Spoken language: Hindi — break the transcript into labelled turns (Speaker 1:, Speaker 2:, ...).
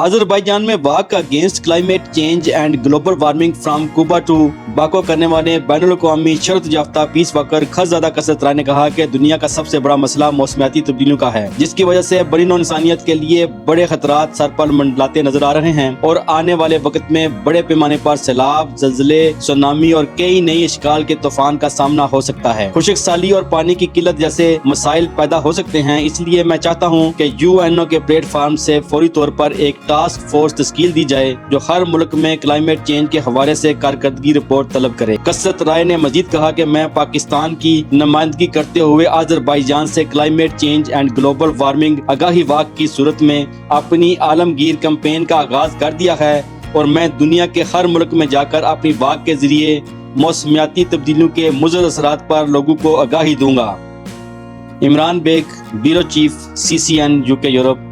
Speaker 1: अजरबैजान में walk against climate change and global warming from Cuba to Baku करने वाले बैनुल-अक़वामी शर्त याफ्ता पीस वर्कर खज़ादा कसरत राय ने कहा कि दुनिया का सबसे बड़ा मसला मौसमियाती तब्दीलियों का है, जिसकी वजह से बड़ी नौ इंसानियत के लिए बड़े खतरात सर पर मंडलाते नजर आ रहे हैं और आने वाले वक्त में बड़े पैमाने पर सैलाब, जल्जले, सुनामी और कई नई इश्काल के तूफान का सामना हो सकता है। खुशक साली और पानी की किल्लत जैसे मसाइल पैदा हो सकते हैं। इसलिए मैं चाहता हूँ कि यूएनओ के प्लेटफॉर्म से फौरी तौर पर एक टास्क फोर्स तश्कील दी जाए जो हर मुल्क में क्लाइमेट चेंज के हवाले से कारकर्दगी रिपोर्ट तलब करे। कसरत राय ने मजीद कहा कि मैं पाकिस्तान की नुमाइंदगी करते हुए अजरबैजान से climate change and global warming आगाही वाक की सूरत में अपनी आलमगीर कैंपेन का आगाज कर दिया है और मैं दुनिया के हर मुल्क में जाकर अपनी वाक के जरिए मौसमियाती तब्दीलियों के मुज़र असरात पर लोगों को आगाही दूंगा। Imran Beg, bureau chief, CCN UK Europe.